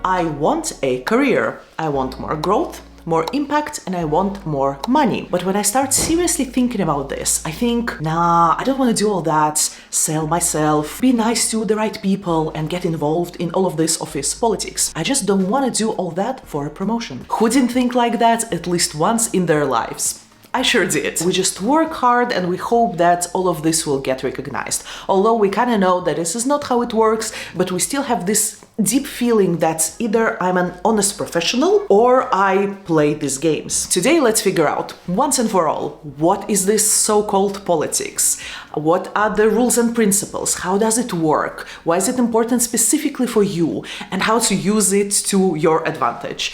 I want a career. I want more growth, more impact, and I want more money. But when I start seriously thinking about this, I think, nah, I don't want to do all that, sell myself, be nice to the right people, and get involved in all of this office politics. I just don't want to do all that for a promotion. Who didn't think like that at least once in their lives? I sure did. We just work hard and we hope that all of this will get recognized. Although we kind of know that this is not how it works, but we still have this deep feeling that either I'm an honest professional or I play these games. Today, let's figure out once and for all, what is this so-called politics? What are the rules and principles? How does it work? Why is it important specifically for you? And how to use it to your advantage?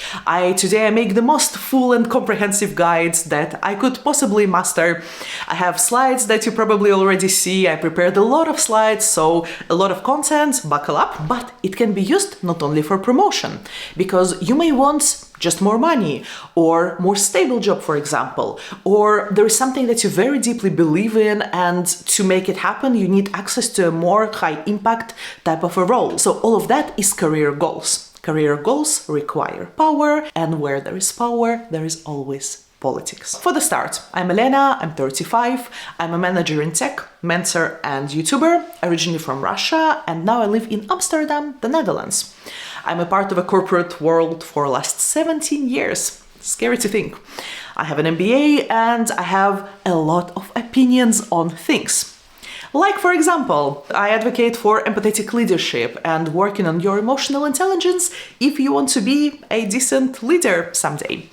Today I make the most full and comprehensive guide that I could possibly master. I have slides that you probably already see. I prepared a lot of slides, so a lot of content, buckle up. But it can be used not only for promotion, because you may want just more money or more stable job, for example, or there is something that you very deeply believe in, and to make it happen you need access to a more high impact type of a role. So all of that is career goals. Career goals require power, and where there is power, there is always politics. For the start, I'm Elena, I'm 35, I'm a manager in tech, mentor and YouTuber, originally from Russia, and now I live in Amsterdam, the Netherlands. I'm a part of a corporate world for the last 17 years. Scary to think. I have an MBA and I have a lot of opinions on things. Like, for example, I advocate for empathetic leadership and working on your emotional intelligence if you want to be a decent leader someday.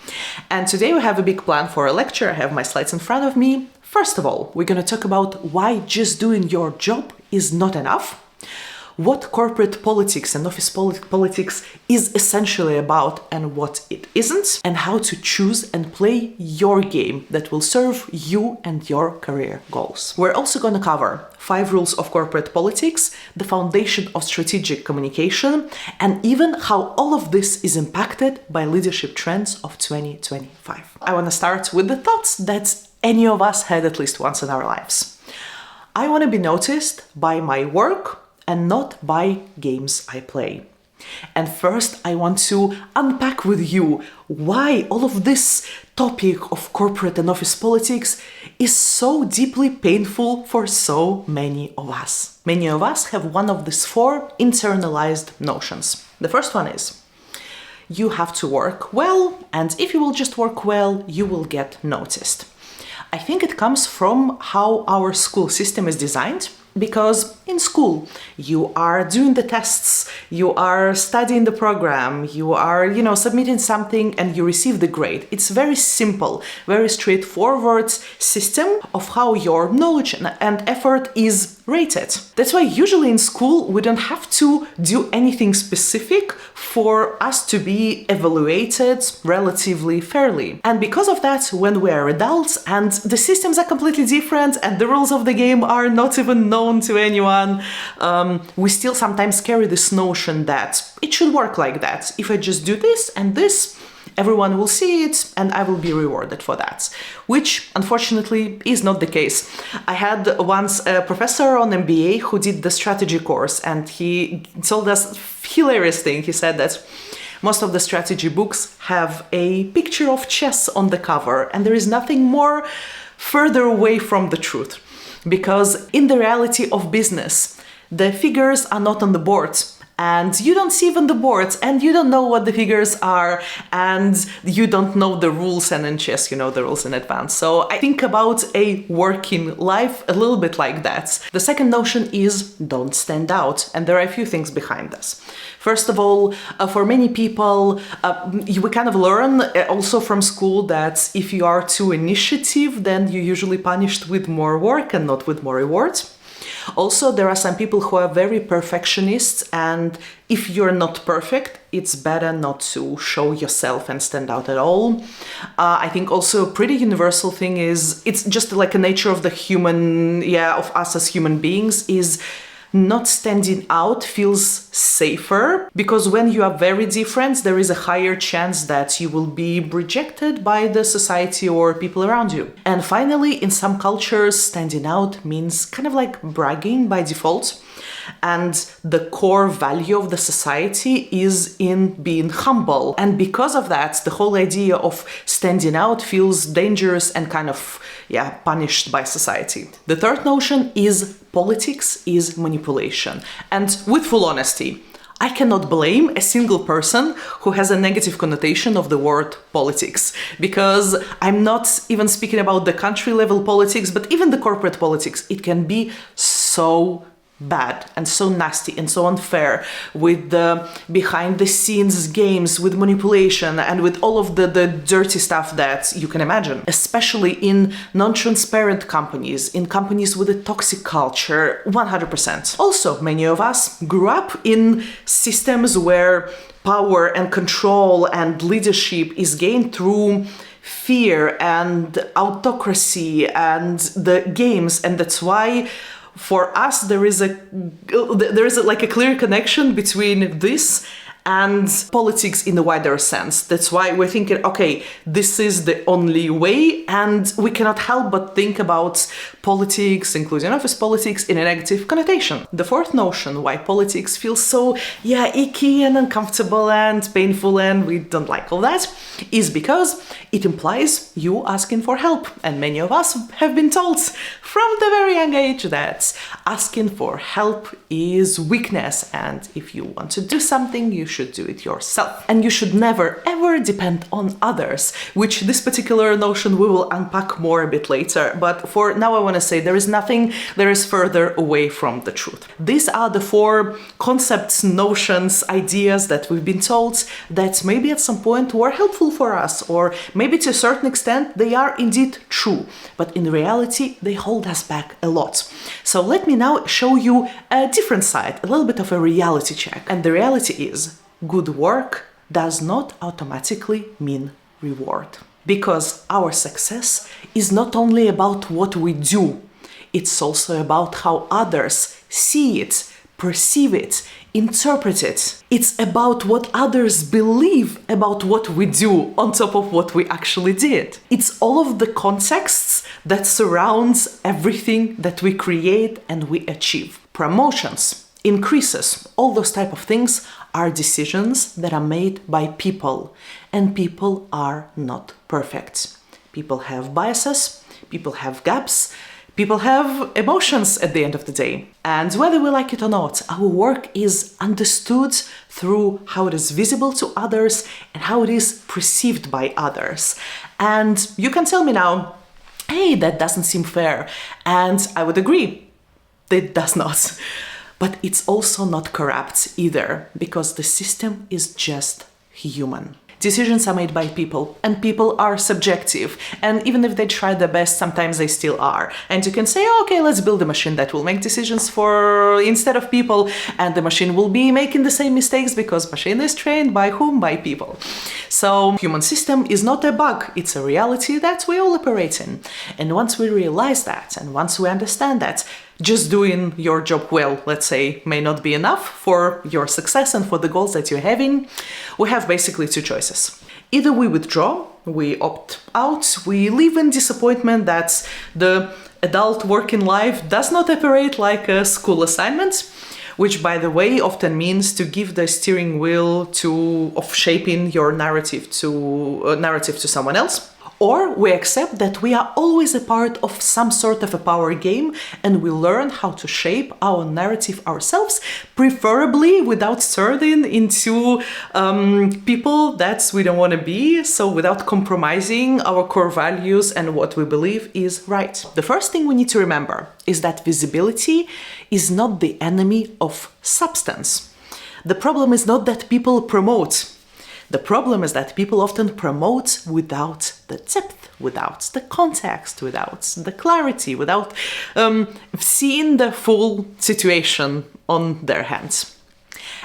And today we have a big plan for a lecture. I have my slides in front of me. First of all, we're going to talk about why just doing your job is not enough, what corporate politics and office politics is essentially about and what it isn't, and how to choose and play your game that will serve you and your career goals. We're also going to cover 5 rules of corporate politics, the foundation of strategic communication, and even how all of this is impacted by leadership trends of 2025. I want to start with the thoughts that any of us had at least once in our lives. I want to be noticed by my work and not by games I play. And first, I want to unpack with you why all of this topic of corporate and office politics is so deeply painful for so many of us. Many of us have one of these 4 internalized notions. The first one is, you have to work well, and if you will just work well, you will get noticed. I think it comes from how our school system is designed. Because in school, you are doing the tests, you are studying the program, you are, submitting something and you receive the grade. It's very simple, very straightforward system of how your knowledge and effort is rated. That's why usually in school, we don't have to do anything specific for us to be evaluated relatively fairly. And because of that, when we are adults and the systems are completely different and the rules of the game are not even known to anyone, we still sometimes carry this notion that it should work like that. If I just do this and this, everyone will see it and I will be rewarded for that, which unfortunately is not the case. I had once a professor on MBA who did the strategy course, and he told us a hilarious thing. He said that most of the strategy books have a picture of chess on the cover, and there is nothing more further away from the truth. Because in the reality of business, the figures are not on the board, and you don't see even the boards, and you don't know what the figures are, and you don't know the rules, and in chess you know the rules in advance. So I think about a working life a little bit like that. The second notion is don't stand out, and there are a few things behind this. First of all, for many people, we kind of learn also from school that if you are too initiative, then you're usually punished with more work and not with more rewards. Also, there are some people who are very perfectionists, and if you're not perfect, it's better not to show yourself and stand out at all. I think also a pretty universal thing is, it's just like a nature of the human, of us as human beings, is not standing out feels safer, because when you are very different, there is a higher chance that you will be rejected by the society or people around you. And finally, in some cultures, standing out means kind of like bragging by default. And the core value of the society is in being humble. And because of that, the whole idea of standing out feels dangerous and kind of, punished by society. The third notion is politics is manipulation. And with full honesty, I cannot blame a single person who has a negative connotation of the word politics, because I'm not even speaking about the country level politics, but even the corporate politics. It can be so bad and so nasty and so unfair, with the behind the scenes games, with manipulation, and with all of the dirty stuff that you can imagine, especially in non-transparent companies, in companies with a toxic culture, 100%. Also, many of us grew up in systems where power and control and leadership is gained through fear and autocracy and the games, and that's why for us there is a clear connection between this and politics in the wider sense. That's why we're thinking, okay, this is the only way, and we cannot help but think about politics, including office politics, in a negative connotation. The fourth notion why politics feels so, icky and uncomfortable and painful and we don't like all that is because it implies you asking for help. And many of us have been told from the very young age that asking for help is weakness, and if you want to do something, you should do it yourself. And you should never ever depend on others, which this particular notion we will unpack more a bit later. But for now I want to say there is nothing that is further away from the truth. These are the four concepts, notions, ideas that we've been told that maybe at some point were helpful for us, or maybe to a certain extent they are indeed true, but in reality they hold us back a lot. So let me now show you a different side, a little bit of a reality check. And the reality is, good work does not automatically mean reward. Because our success is not only about what we do, it's also about how others see it, perceive it, interpret it. It's about what others believe about what we do on top of what we actually did. It's all of the contexts that surrounds everything that we create and we achieve. Promotions, increases, all those type of things are decisions that are made by people, and people are not perfect. People have biases, people have gaps, people have emotions at the end of the day. And whether we like it or not, our work is understood through how it is visible to others and how it is perceived by others. And you can tell me now, hey, that doesn't seem fair. And I would agree, it does not. But it's also not corrupt either, because the system is just human. Decisions are made by people, and people are subjective. And even if they try their best, sometimes they still are. And you can say, okay, let's build a machine that will make decisions instead of people, and the machine will be making the same mistakes because machine is trained by whom? By people. So human system is not a bug, it's a reality that we all operate in. And once we realize that, and once we understand that, just doing your job well, let's say, may not be enough for your success and for the goals that you're having, we have basically two choices. Either we withdraw, we opt out, we live in disappointment that the adult working life does not operate like a school assignment, which, by the way, often means to give the steering wheel of shaping your narrative to someone else. Or we accept that we are always a part of some sort of a power game, and we learn how to shape our narrative ourselves, preferably without turning into people that we don't want to be, so without compromising our core values and what we believe is right. The first thing we need to remember is that visibility is not the enemy of substance. The problem is not that people promote. The problem is that people often promote without the depth, without the context, without the clarity, without seeing the full situation on their hands.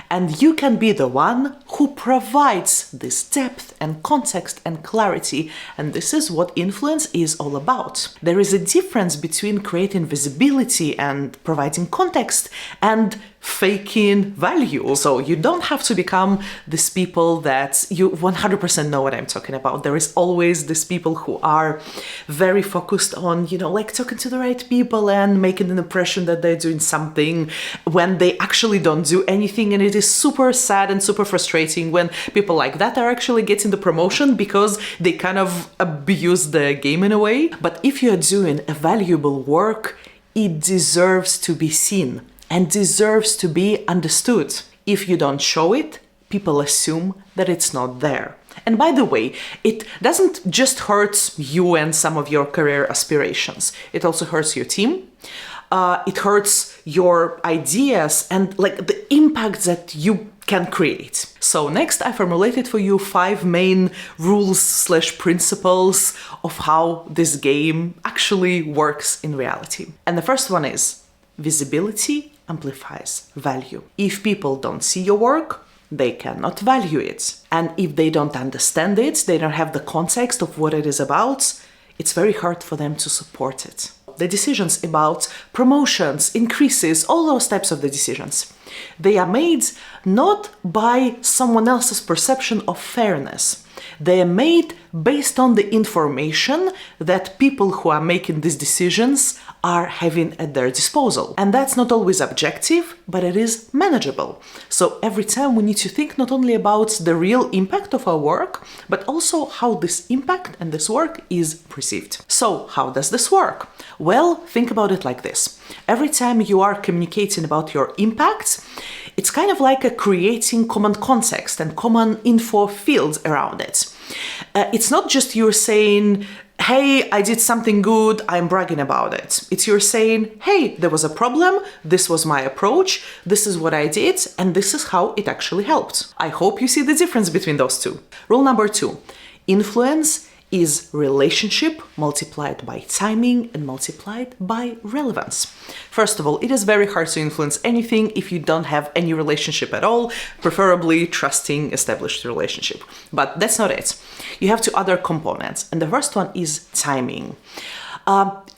And you can be the one who provides this depth and context and clarity, and this is what influence is all about. There is a difference between creating visibility and providing context and faking value. So you don't have to become these people that you 100% know what I'm talking about. There is always these people who are very focused on, like talking to the right people and making an impression that they're doing something when they actually don't do anything. And it is super sad and super frustrating when people like that are actually getting the promotion because they kind of abuse the game in a way. But if you're doing a valuable work, it deserves to be seen and deserves to be understood. If you don't show it, people assume that it's not there. And by the way, it doesn't just hurt you and some of your career aspirations. It also hurts your team. It hurts your ideas and like the impact that you can create. So next, I formulated for you 5 main rules/principles of how this game actually works in reality. And the first one is visibility amplifies value. If people don't see your work, they cannot value it. And if they don't understand it, they don't have the context of what it is about, it's very hard for them to support it. The decisions about promotions, increases, all those types of the decisions, they are made not by someone else's perception of fairness. They are made based on the information that people who are making these decisions are having at their disposal. And that's not always objective, but it is manageable. So every time we need to think not only about the real impact of our work, but also how this impact and this work is perceived. So how does this work? Well, think about it like this. Every time you are communicating about your impact, it's kind of like creating common context and common info fields around it. It's not just you're saying, hey, I did something good, I'm bragging about it. It's you're saying, hey, there was a problem, this was my approach, this is what I did, and this is how it actually helped. I hope you see the difference between those two. Rule number 2, influence is relationship multiplied by timing and multiplied by relevance. First of all, it is very hard to influence anything if you don't have any relationship at all, preferably trusting established relationship. But that's not it. You have 2 other components, and the first one is timing.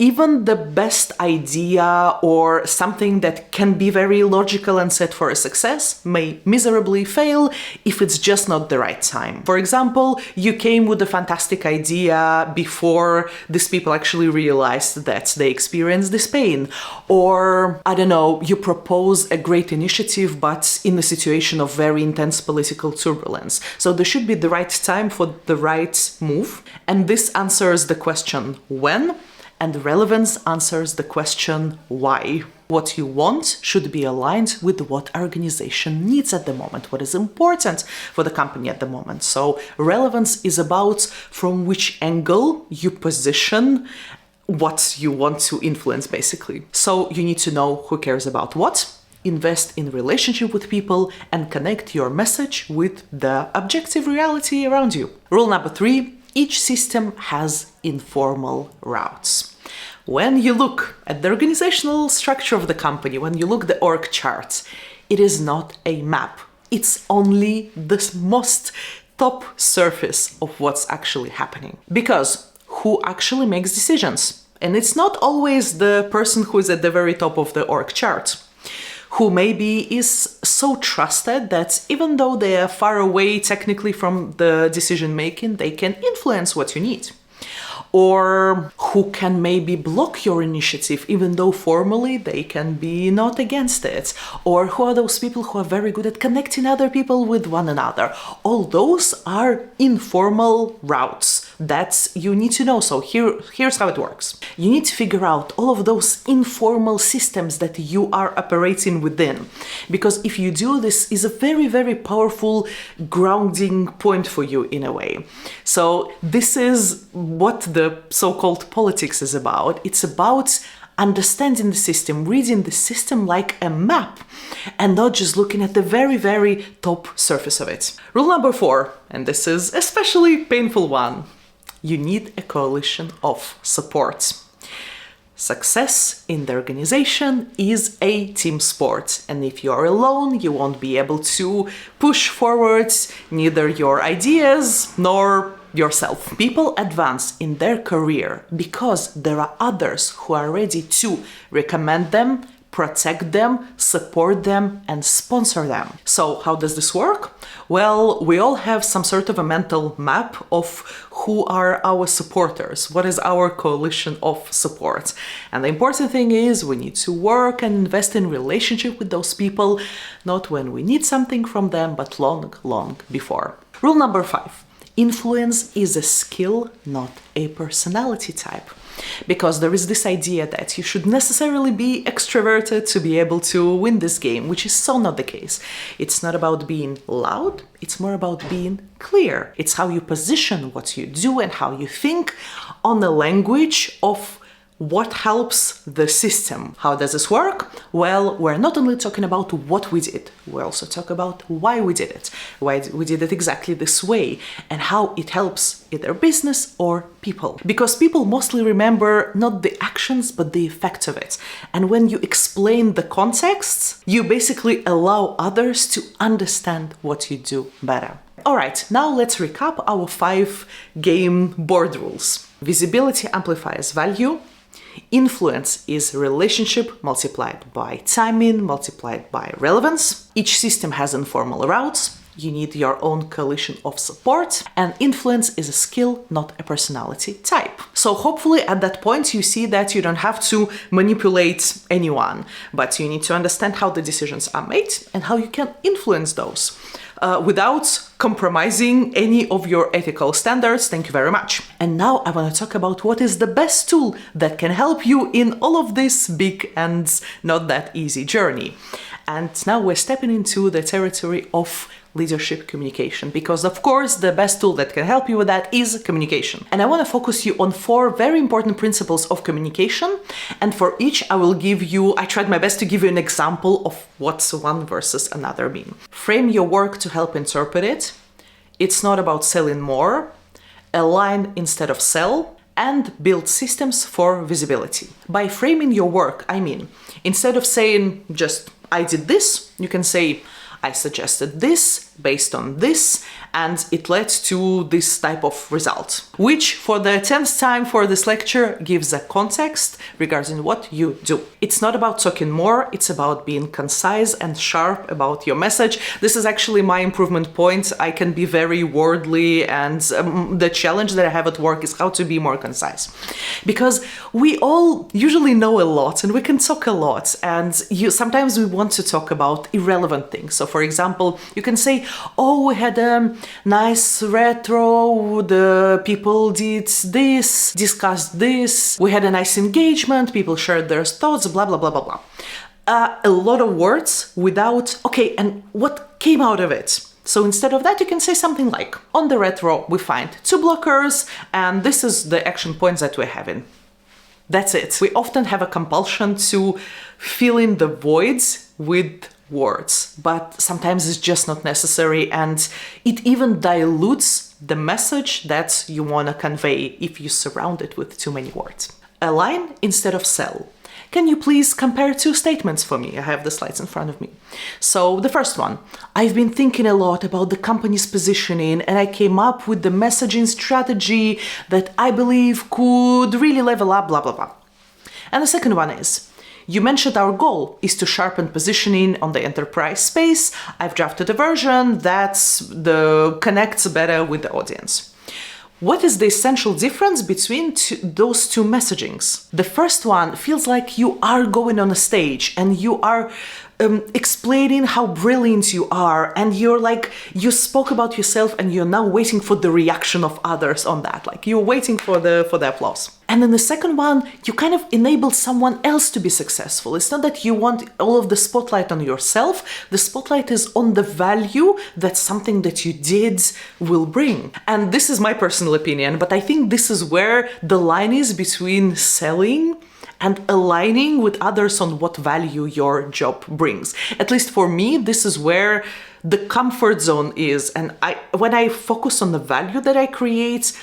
Even the best idea or something that can be very logical and set for a success may miserably fail if it's just not the right time. For example, you came with a fantastic idea before these people actually realized that they experienced this pain. Or, I don't know, you propose a great initiative but in a situation of very intense political turbulence. So there should be the right time for the right move. And this answers the question when, and relevance answers the question why. What you want should be aligned with what our organization needs at the moment, what is important for the company at the moment. So relevance is about from which angle you position what you want to influence, basically. So you need to know who cares about what, invest in relationship with people, and connect your message with the objective reality around you. Rule number 3, each system has informal routes. When you look at the organizational structure of the company, when you look at the org chart, it is not a map. It's only the most top surface of what's actually happening. Because who actually makes decisions? And it's not always the person who is at the very top of the org chart, who maybe is so trusted that even though they are far away technically from the decision making, they can influence what you need. Or who can maybe block your initiative even though formally they can be not against it. Or who are those people who are very good at connecting other people with one another. All those are informal routes that you need to know. So here's how it works. You need to figure out all of those informal systems that you are operating within. Because if you do, this is a very, very powerful grounding point for you in a way. So this is what the so-called politics is about. It's about understanding the system, reading the system like a map, and not just looking at the very, very top surface of it. Rule number 4, and this is especially painful one. You need a coalition of support. Success in the organization is a team sport, and if you are alone, you won't be able to push forward neither your ideas nor yourself. People advance in their career because there are others who are ready to recommend them, protect them, support them, and sponsor them. So how does this work? Well, we all have some sort of a mental map of who are our supporters, what is our coalition of support. And the important thing is we need to work and invest in relationship with those people, not when we need something from them, but long, long before. Rule number 5. Influence is a skill, not a personality type. Because there is this idea that you should necessarily be extroverted to be able to win this game, which is so not the case. It's not about being loud, it's more about being clear. It's how you position what you do and how you think on the language of what helps the system. How does this work? Well, we're not only talking about what we did, we also talk about why we did it, why we did it exactly this way, and how it helps either business or people. Because people mostly remember not the actions, but the effect of it. And when you explain the context, you basically allow others to understand what you do better. All right, now let's recap our 5 game board rules. Visibility amplifies value. Influence is relationship multiplied by timing, multiplied by relevance. Each system has informal routes. You need your own coalition of support. And influence is a skill, not a personality type. So hopefully at that point you see that you don't have to manipulate anyone, but you need to understand how the decisions are made and how you can influence those. Without compromising any of your ethical standards. Thank you very much. And now I want to talk about what is the best tool that can help you in all of this big and not that easy journey. And now we're stepping into the territory of leadership communication, because of course the best tool that can help you with that is communication. And I want to focus you on 4 very important principles of communication, and for each I tried my best to give you an example of what's one versus another mean. Frame your work to help interpret it. It's not about selling more. Align instead of sell. And build systems for visibility. By framing your work, I mean, instead of saying just I did this, you can say I suggested this based on this, and it led to this type of result, which for the 10th time for this lecture gives a context regarding what you do. It's not about talking more, it's about being concise and sharp about your message. This is actually my improvement point. I can be very worldly, and the challenge that I have at work is how to be more concise. Because we all usually know a lot and we can talk a lot, and sometimes we want to talk about irrelevant things. So for example, you can say, oh, we had a nice retro, the people did this, discussed this, we had a nice engagement, people shared their thoughts, blah, blah, blah, blah, blah. A lot of words without, okay, and what came out of it? So instead of that, you can say something like, on the retro, we find 2 blockers, and this is the action points that we're having. That's it. We often have a compulsion to fill in the voids with words, but sometimes it's just not necessary, and it even dilutes the message that you want to convey if you surround it with too many words. Align instead of sell. Can you please compare 2 statements for me? I have the slides in front of me. So the first one, I've been thinking a lot about the company's positioning, and I came up with the messaging strategy that I believe could really level up, blah, blah, blah. And the second one is, you mentioned our goal is to sharpen positioning on the enterprise space. I've drafted a version that connects better with the audience. What is the essential difference between those 2 messagings? The first one feels like you are going on a stage and you are explaining how brilliant you are, and you're like, you spoke about yourself and you're now waiting for the reaction of others on that, like you're waiting for the applause. And then the second one, you kind of enable someone else to be successful. It's not that you want all of the spotlight on yourself. The spotlight is on the value that something that you did will bring. And this is my personal opinion, but I think this is where the line is between selling and aligning with others on what value your job brings. At least for me, this is where the comfort zone is. And when I focus on the value that I create,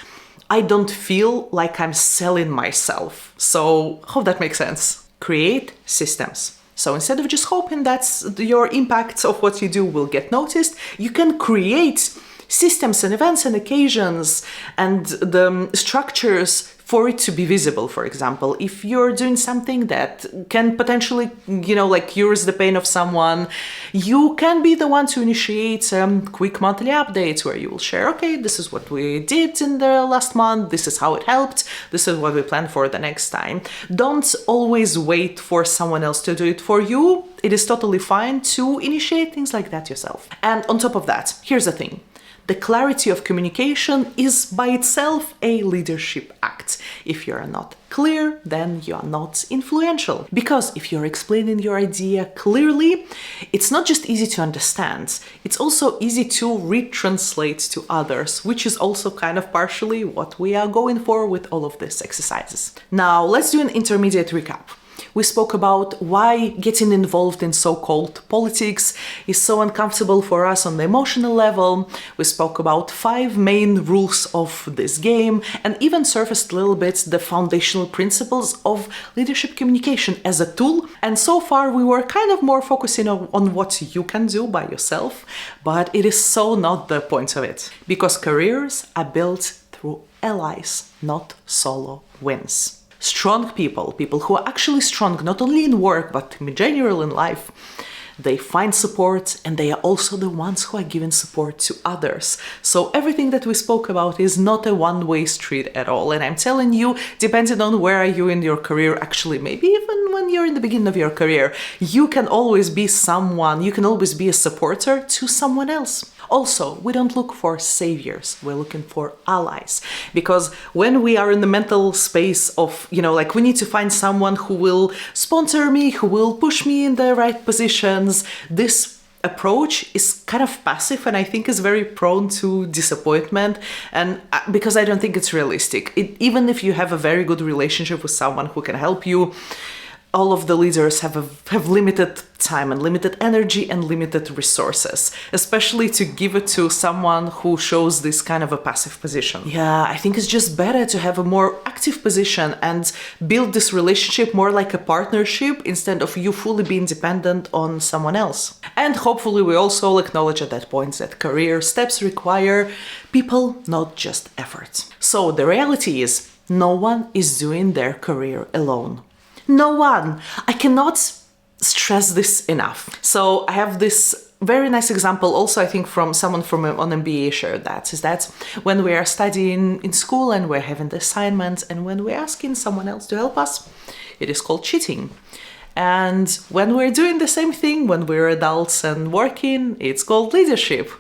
I don't feel like I'm selling myself. So hope that makes sense. Create systems. So instead of just hoping that your impact of what you do will get noticed, you can create systems and events and occasions and the structures for it to be visible. For example, if you're doing something that can potentially, like cures the pain of someone, you can be the one to initiate quick monthly updates where you will share, okay, this is what we did in the last month, this is how it helped, this is what we plan for the next time. Don't always wait for someone else to do it for you. It is totally fine to initiate things like that yourself. And on top of that, here's the thing. The clarity of communication is by itself a leadership act. If you're not clear, then you are not influential. Because if you're explaining your idea clearly, it's not just easy to understand, it's also easy to retranslate to others, which is also kind of partially what we are going for with all of these exercises. Now, let's do an intermediate recap. We spoke about why getting involved in so-called politics is so uncomfortable for us on the emotional level. We spoke about 5 main rules of this game and even surfaced a little bit the foundational principles of leadership communication as a tool. And so far we were kind of more focusing on what you can do by yourself, but it is so not the point of it. Because careers are built through allies, not solo wins. Strong people who are actually strong not only in work but in general in life, they find support and they are also the ones who are giving support to others. So everything that we spoke about is not a one-way street at all. And I'm telling you, depending on where are you in your career, actually maybe even when you're in the beginning of your career, you can always be someone, you can always be a supporter to someone else. Also, we don't look for saviors, we're looking for allies. Because when we are in the mental space of, we need to find someone who will sponsor me, who will push me in the right positions, this approach is kind of passive and I think is very prone to disappointment, and because I don't think it's realistic. Even if you have a very good relationship with someone who can help you, all of the leaders have limited time and limited energy and limited resources, especially to give it to someone who shows this kind of a passive position. Yeah, I think it's just better to have a more active position and build this relationship more like a partnership instead of you fully being dependent on someone else. And hopefully we also acknowledge at that point that career steps require people, not just effort. So the reality is, no one is doing their career alone. No one. I cannot stress this enough. So I have this very nice example also, I think, from someone from on MBA shared that, is that when we are studying in school and we're having the assignments and when we're asking someone else to help us, it is called cheating. And when we're doing the same thing, when we're adults and working, it's called leadership.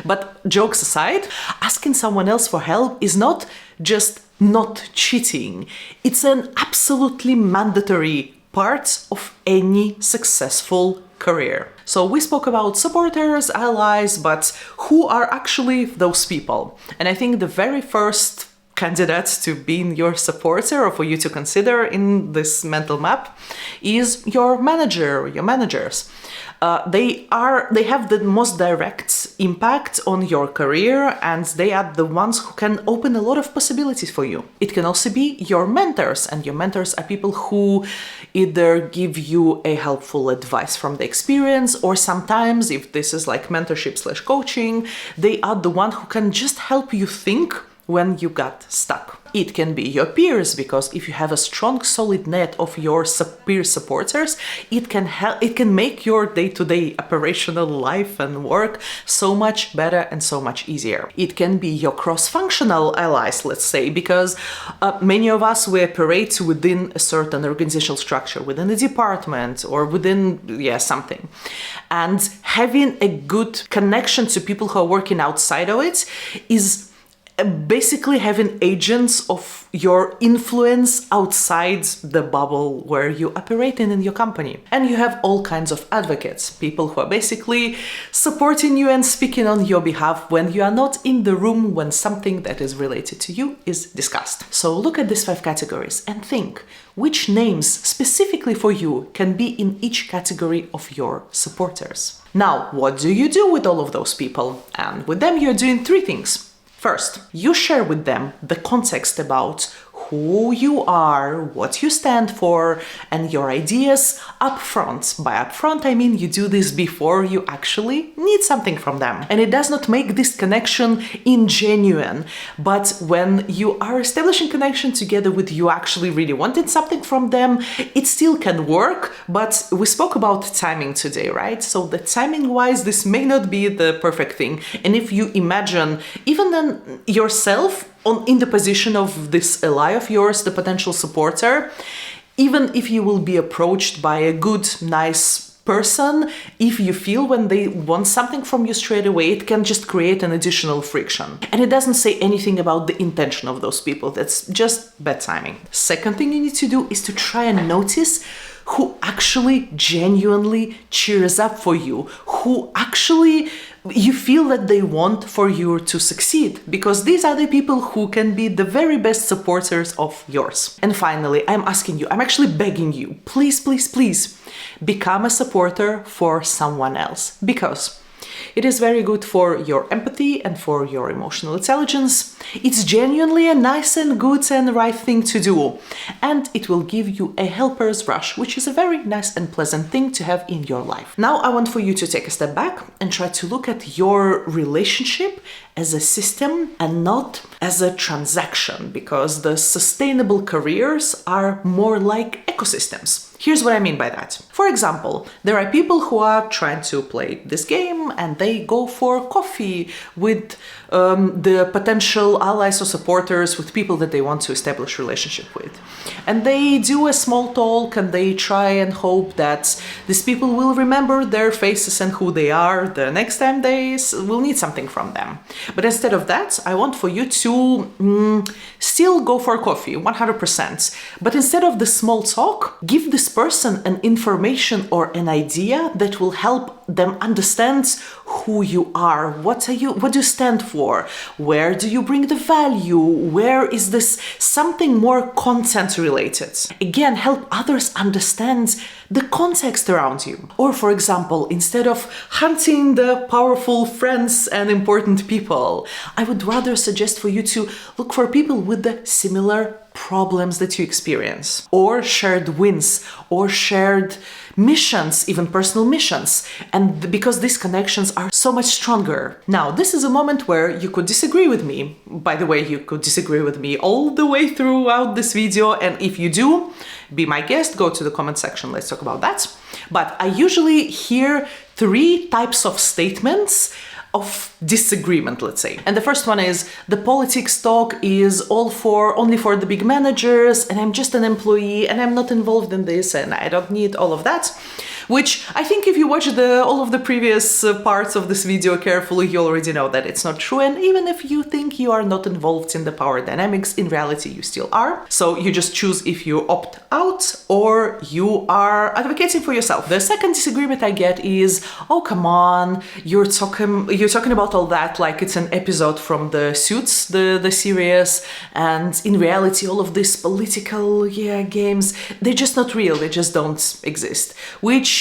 But jokes aside, asking someone else for help is not just not cheating. It's an absolutely mandatory part of any successful career. So we spoke about supporters, allies, but who are actually those people? And I think the very first candidate to being your supporter or for you to consider in this mental map is your manager, your managers. They have the most direct impact on your career and they are the ones who can open a lot of possibilities for you. It can also be your mentors, and your mentors are people who either give you a helpful advice from the experience, or sometimes, if this is like mentorship/coaching, they are the one who can just help you think when you got stuck. It can be your peers, because if you have a strong, solid net of your peer supporters, it can make your day-to-day operational life and work so much better and so much easier. It can be your cross-functional allies, let's say, because many of us, we operate within a certain organizational structure, within a department or within something. And having a good connection to people who are working outside of it is basically having agents of your influence outside the bubble where you operate in your company. And you have all kinds of advocates, people who are basically supporting you and speaking on your behalf when you are not in the room when something that is related to you is discussed. So look at these 5 categories and think which names specifically for you can be in each category of your supporters. Now, what do you do with all of those people? And with them you're doing 3 things. First, you share with them the context about who you are, what you stand for, and your ideas up front. By up front, I mean you do this before you actually need something from them. And it does not make this connection ingenuine. But when you are establishing connection together with you actually really wanted something from them, it still can work. But we spoke about timing today, right? So the timing wise, this may not be the perfect thing. And if you imagine even then yourself in the position of this ally of yours, the potential supporter, even if you will be approached by a good, nice person, if you feel when they want something from you straight away, it can just create an additional friction. And it doesn't say anything about the intention of those people. That's just bad timing. Second thing you need to do is to try and notice who actually genuinely cheers up for you, who actually you feel that they want for you to succeed, because these are the people who can be the very best supporters of yours. And finally, I'm asking you, I'm actually begging you, please, please, please become a supporter for someone else, because it is very good for your empathy and for your emotional intelligence. It's genuinely a nice and good and right thing to do. And it will give you a helper's rush, which is a very nice and pleasant thing to have in your life. Now I want for you to take a step back and try to look at your relationship as a system and not as a transaction, because the sustainable careers are more like ecosystems. Here's what I mean by that. For example, there are people who are trying to play this game and they go for coffee with the potential allies or supporters, with people that they want to establish relationship with. And they do a small talk and they try and hope that these people will remember their faces and who they are the next time they will need something from them. But instead of that, I want for you to still go for coffee, 100%. But instead of the small talk, give this person an information or an idea that will help them understand who you are, what do you stand for, where do you bring the value, where is this something more content related. Again, help others understand the context around you. Or for example, instead of hunting the powerful friends and important people, I would rather suggest for you to look for people with the similar problems that you experience, or shared wins, or shared missions, even personal missions. And because these connections are so much stronger. Now, this is a moment where you could disagree with me. By the way, you could disagree with me all the way throughout this video. And if you do, be my guest, go to the comment section, let's talk about that. But I usually hear 3 types of statements of disagreement, let's say. And the first one is, the politics talk is only for the big managers, and I'm just an employee and I'm not involved in this and I don't need all of that. Which I think if you watch all of the previous parts of this video carefully, you already know that it's not true. And even if you think you are not involved in the power dynamics, in reality you still are. So you just choose if you opt out or you are advocating for yourself. The second disagreement I get is, oh come on, you're talking about all that like it's an episode from the Suits, the series, and in reality all of these political games, they're just not real, they just don't exist. Which,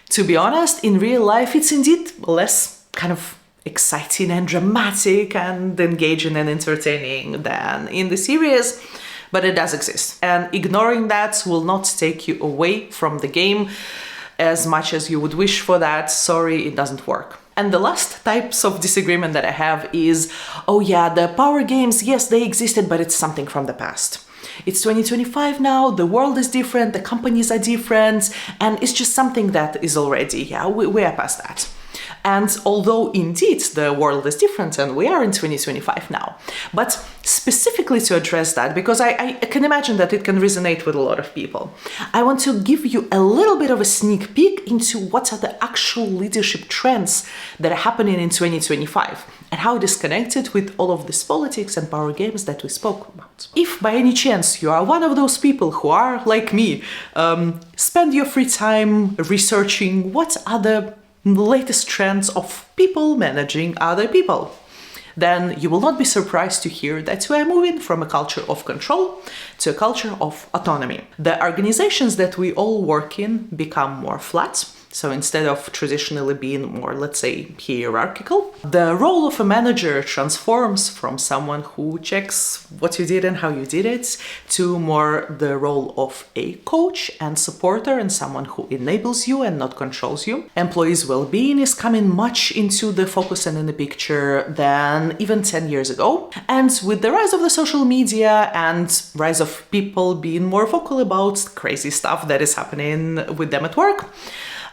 to be honest, in real life it's indeed less kind of exciting and dramatic and engaging and entertaining than in the series, but it does exist. And ignoring that will not take you away from the game as much as you would wish for that. Sorry, it doesn't work. And the last types of disagreement that I have is, oh yeah, the power games, yes, they existed, but it's something from the past. It's 2025 now, the world is different, the companies are different, and it's just something that is already, we are past that. And although indeed the world is different and we are in 2025 now, but specifically to address that, because I can imagine that it can resonate with a lot of people, I want to give you a little bit of a sneak peek into what are the actual leadership trends that are happening in 2025 and how it is connected with all of these politics and power games that we spoke about. If by any chance you are one of those people who are, like me, spend your free time researching what are the latest trends of people managing other people, then you will not be surprised to hear that we are moving from a culture of control to a culture of autonomy. The organizations that we all work in become more flat, So instead of traditionally being more, let's say, hierarchical, the role of a manager transforms from someone who checks what you did and how you did it to more the role of a coach and supporter and someone who enables you and not controls you. Employees' well-being is coming much into the focus and in the picture than even 10 years ago. And with the rise of the social media and rise of people being more vocal about crazy stuff that is happening with them at work,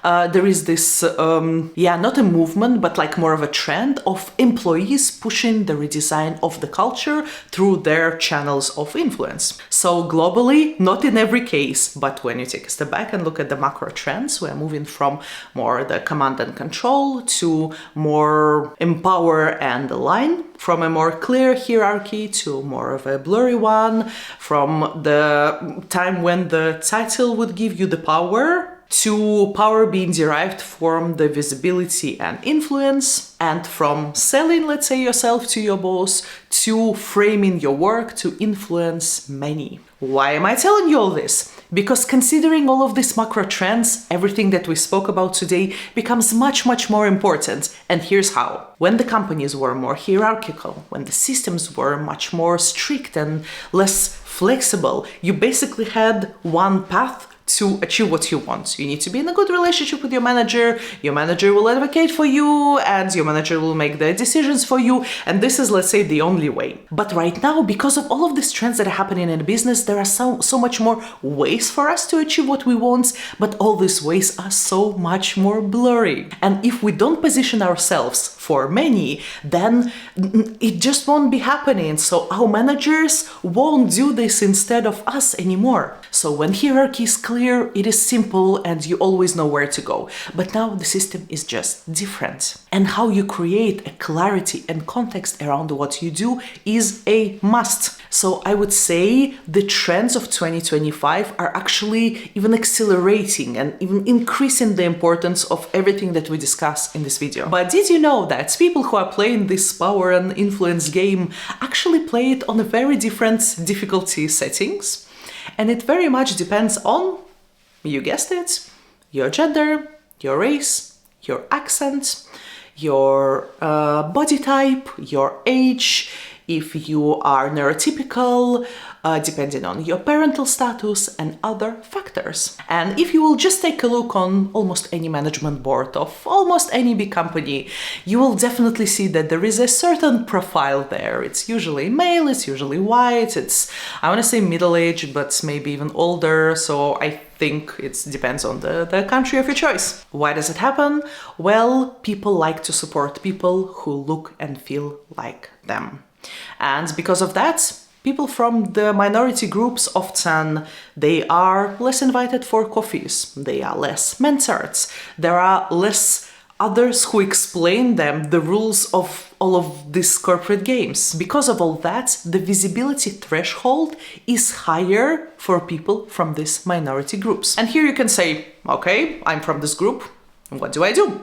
there is this, not a movement, but like more of a trend of employees pushing the redesign of the culture through their channels of influence. So globally, not in every case, but when you take a step back and look at the macro trends, we're moving from more the command and control to more empower and align, from a more clear hierarchy to more of a blurry one, from the time when the title would give you the power to power being derived from the visibility and influence, and from selling, let's say, yourself to your boss to framing your work to influence many. Why am I telling you all this? Because considering all of these macro trends, everything that we spoke about today becomes much, much more important. And here's how. When the companies were more hierarchical, when the systems were much more strict and less flexible, you basically had one path to achieve what you want. You need to be in a good relationship with your manager will advocate for you, and your manager will make the decisions for you, and this is, let's say, the only way. But right now, because of all of these trends that are happening in business, there are so much more ways for us to achieve what we want, but all these ways are so much more blurry. And if we don't position ourselves for many, then it just won't be happening. So our managers won't do this instead of us anymore. So when hierarchy is clear, it is simple and you always know where to go. But now the system is just different. And how you create a clarity and context around what you do is a must. So I would say the trends of 2025 are actually even accelerating and even increasing the importance of everything that we discuss in this video. But did you know that people who are playing this power and influence game actually play it on a very different difficulty settings? And it very much depends on, you guessed it, your gender, your race, your accent, your body type, your age, if you are neurotypical, depending on your parental status and other factors. And if you will just take a look on almost any management board of almost any big company, you will definitely see that there is a certain profile there. It's usually male, it's usually white, it's, I want to say middle-aged, but maybe even older. So I think it depends on the country of your choice. Why does it happen? Well, people like to support people who look and feel like them. And because of that, people from the minority groups often, they are less invited for coffees, they are less mentored, there are less others who explain them the rules of all of these corporate games. Because of all that, the visibility threshold is higher for people from these minority groups. And here you can say, okay, I'm from this group, what do I do?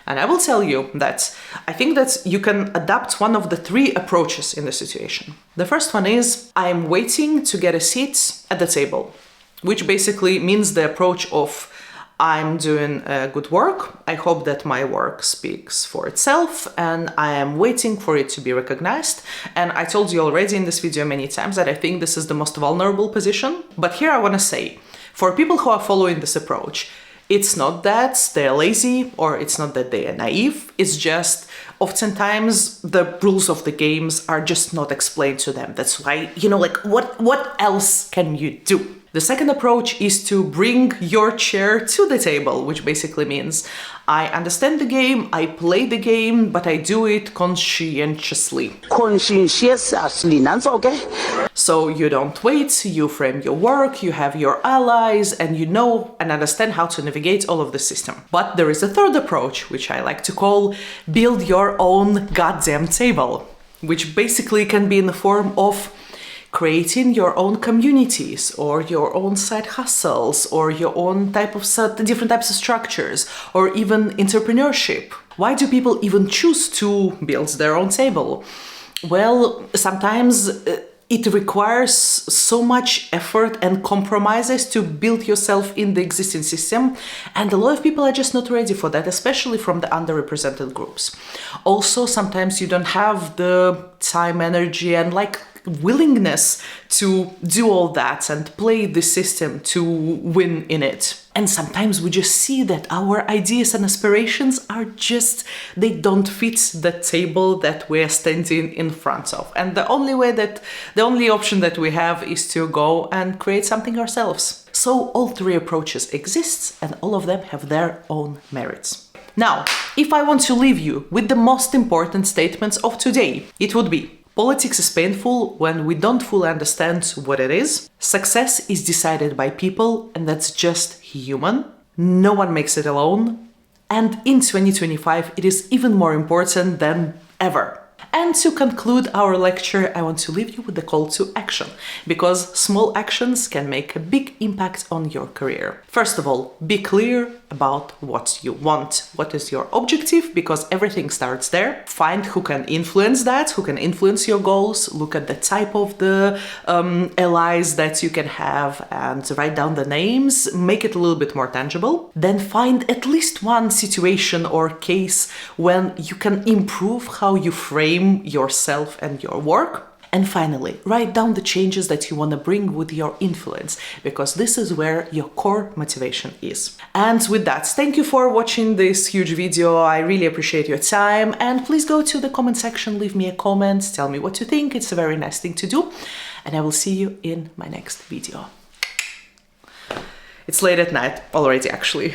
And I will tell you that I think that you can adapt one of the three approaches in the situation. The first one is, I'm waiting to get a seat at the table, which basically means the approach of, I'm doing good work, I hope that my work speaks for itself, and I am waiting for it to be recognized. And I told you already in this video many times that I think this is the most vulnerable position. But here I want to say, for people who are following this approach, it's not that they're lazy or it's not that they are naive, it's just oftentimes the rules of the games are just not explained to them. That's why, what else can you do? The second approach is to bring your chair to the table, which basically means I understand the game, I play the game, but I do it conscientiously. So you don't wait, you frame your work, you have your allies, and you know and understand how to navigate all of the system. But there is a third approach, which I like to call build your own goddamn table, which basically can be in the form of creating your own communities or your own side hustles or your own different types of structures or even entrepreneurship. Why do people even choose to build their own table? Well, sometimes it requires so much effort and compromises to build yourself in the existing system, and a lot of people are just not ready for that, especially from the underrepresented groups. Also, sometimes you don't have the time, energy, and willingness to do all that and play the system to win in it. And sometimes we just see that our ideas and aspirations are just, they don't fit the table that we're standing in front of. And the only option that we have is to go and create something ourselves. So all three approaches exist, and all of them have their own merits. Now, if I want to leave you with the most important statements of today, it would be: politics is painful when we don't fully understand what it is. Success is decided by people, and that's just human. No one makes it alone. And in 2025, it is even more important than ever. And to conclude our lecture, I want to leave you with the call to action, because small actions can make a big impact on your career. First of all, be clear about what you want. What is your objective? Because everything starts there. Find who can influence that, who can influence your goals. Look at the type of the allies that you can have and write down the names. Make it a little bit more tangible. Then find at least one situation or case when you can improve how you frame yourself and your work. And finally, write down the changes that you want to bring with your influence, because this is where your core motivation is. And with that, thank you for watching this huge video. I really appreciate your time, and please go to the comment section, leave me a comment, tell me what you think. It's a very nice thing to do, and I will see you in my next video. It's late at night already, actually.